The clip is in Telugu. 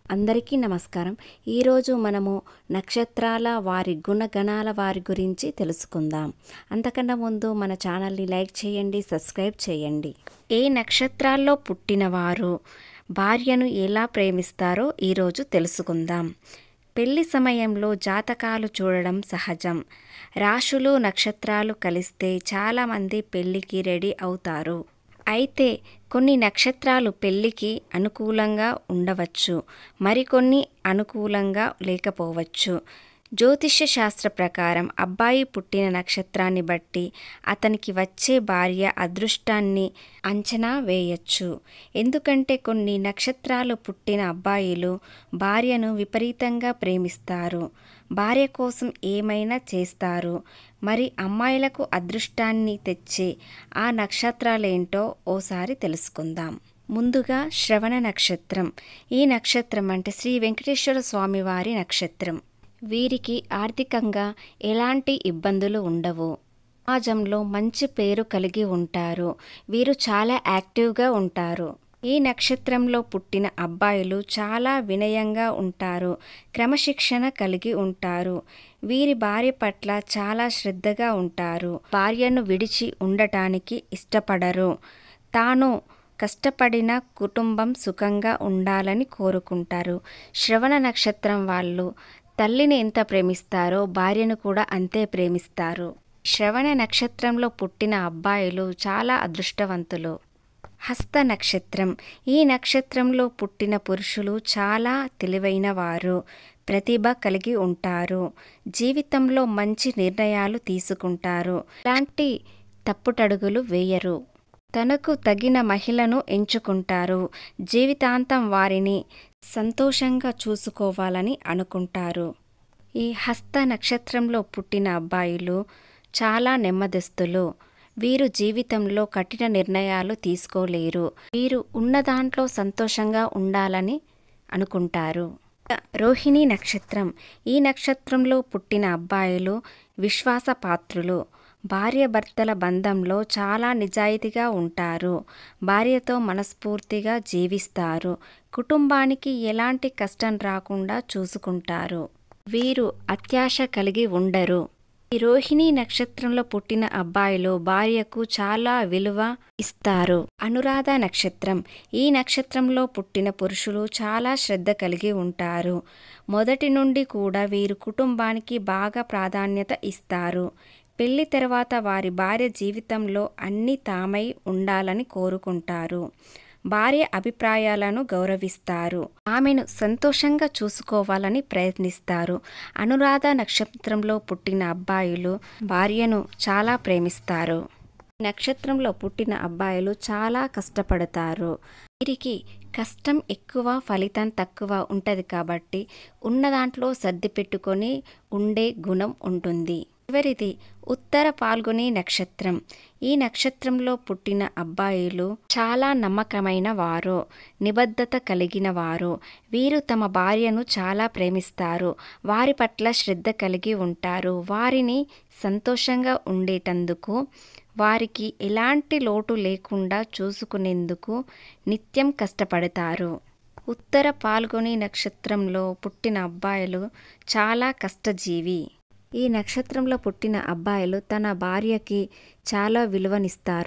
అందరికీ నమస్కారం. ఈరోజు మనము నక్షత్రాల వారి గుణగణాల వారి గురించి తెలుసుకుందాం. అంతకన్నా ముందు మన ఛానల్ని లైక్ చేయండి, సబ్స్క్రైబ్ చేయండి. ఏ నక్షత్రాల్లో పుట్టినవారు భార్యను ఎలా ప్రేమిస్తారో ఈరోజు తెలుసుకుందాం. పెళ్లి సమయంలో జాతకాలు చూడడం సహజం. రాశులు నక్షత్రాలు కలిస్తే చాలామంది పెళ్లికి రెడీ అవుతారు. అయితే కొన్ని నక్షత్రాలు పెళ్లికి అనుకూలంగా ఉండవచ్చు, మరికొన్ని అనుకూలంగా లేకపోవచ్చు. జ్యోతిష్య శాస్త్ర ప్రకారం అబ్బాయి పుట్టిన నక్షత్రాన్ని బట్టి అతనికి వచ్చే భార్య అదృష్టాన్ని అంచనా వేయచ్చు. ఎందుకంటే కొన్ని నక్షత్రాలు పుట్టిన అబ్బాయిలు భార్యను విపరీతంగా ప్రేమిస్తారు, భార్య కోసం ఏమైనా చేస్తారు. మరి అమ్మాయిలకు అదృష్టాన్ని తెచ్చే ఆ నక్షత్రాలేంటో ఓసారి తెలుసుకుందాం. ముందుగా శ్రవణ నక్షత్రం. ఈ నక్షత్రం అంటే శ్రీ వెంకటేశ్వర స్వామి వారి నక్షత్రం. వీరికి ఆర్థికంగా ఎలాంటి ఇబ్బందులు ఉండవు. సమాజంలో మంచి పేరు కలిగి ఉంటారు. వీరు చాలా యాక్టివ్గా ఉంటారు. ఈ నక్షత్రంలో పుట్టిన అబ్బాయిలు చాలా వినయంగా ఉంటారు, క్రమశిక్షణ కలిగి ఉంటారు. వీరి భార్య పట్ల చాలా శ్రద్ధగా ఉంటారు. భార్యను విడిచి ఉండటానికి ఇష్టపడరు. తాను కష్టపడిన కుటుంబం సుఖంగా ఉండాలని కోరుకుంటారు. శ్రవణ నక్షత్రం వాళ్ళు తల్లిని ఎంత ప్రేమిస్తారో భార్యను కూడా అంతే ప్రేమిస్తారు. శ్రవణ నక్షత్రంలో పుట్టిన అబ్బాయిలు చాలా అదృష్టవంతులు. హస్త నక్షత్రం. ఈ నక్షత్రంలో పుట్టిన పురుషులు చాలా తెలివైన వారు, ప్రతిభ కలిగి ఉంటారు. జీవితంలో మంచి నిర్ణయాలు తీసుకుంటారు. ఎలాంటి తప్పుటడుగులు వేయరు. తనకు తగిన మహిళను ఎంచుకుంటారు. జీవితాంతం వారిని సంతోషంగా చూసుకోవాలని అనుకుంటారు. ఈ హస్త నక్షత్రంలో పుట్టిన అబ్బాయిలు చాలా నెమ్మదిస్తులు. వీరు జీవితంలో కఠిన నిర్ణయాలు తీసుకోలేరు. వీరు ఉన్న దాంట్లో సంతోషంగా ఉండాలని అనుకుంటారు. రోహిణి నక్షత్రం. ఈ నక్షత్రంలో పుట్టిన అబ్బాయిలు విశ్వాసపాత్రులు. భార్యాభర్తల బంధంలో చాలా నిజాయితీగా ఉంటారు. భార్యతో మనస్ఫూర్తిగా జీవిస్తారు. కుటుంబానికి ఎలాంటి కష్టం రాకుండా చూసుకుంటారు. వీరు అత్యాశ కలిగి ఉండరు. ఈ రోహిణి నక్షత్రంలో పుట్టిన అబ్బాయిలు భార్యకు చాలా విలువ ఇస్తారు. అనురాధ నక్షత్రం. ఈ నక్షత్రంలో పుట్టిన పురుషులు చాలా శ్రద్ధ కలిగి ఉంటారు. మొదటి నుండి కూడా వీరు కుటుంబానికి బాగా ప్రాధాన్యత ఇస్తారు. పెళ్లి తర్వాత వారి భార్య జీవితంలో అన్ని తామై ఉండాలని కోరుకుంటారు. భార్య అభిప్రాయాలను గౌరవిస్తారు. ఆమెను సంతోషంగా చూసుకోవాలని ప్రయత్నిస్తారు. అనురాధ నక్షత్రంలో పుట్టిన అబ్బాయిలు భార్యను చాలా ప్రేమిస్తారు. నక్షత్రంలో పుట్టిన అబ్బాయిలు చాలా కష్టపడతారు. వీరికి కష్టం ఎక్కువ, ఫలితం తక్కువ ఉంటుంది కాబట్టి ఉన్న దాంట్లో సర్ది పెట్టుకొని ఉండే గుణం ఉంటుంది. చివరిది ఉత్తర పాల్గొని నక్షత్రం. ఈ నక్షత్రంలో పుట్టిన అబ్బాయిలు చాలా నమ్మకమైన వారు, నిబద్ధత కలిగిన వారు. వీరు తమ భార్యను చాలా ప్రేమిస్తారు. వారి పట్ల శ్రద్ధ కలిగి ఉంటారు. వారిని సంతోషంగా ఉండేటందుకు, వారికి ఎలాంటి లోటు లేకుండా చూసుకునేందుకు నిత్యం కష్టపడతారు. ఉత్తర పాల్గొని నక్షత్రంలో పుట్టిన అబ్బాయిలు చాలా కష్టజీవి. ఈ నక్షత్రంలో పుట్టిన అబ్బాయిలు తన భార్యకి చాలా విలువనిస్తారు.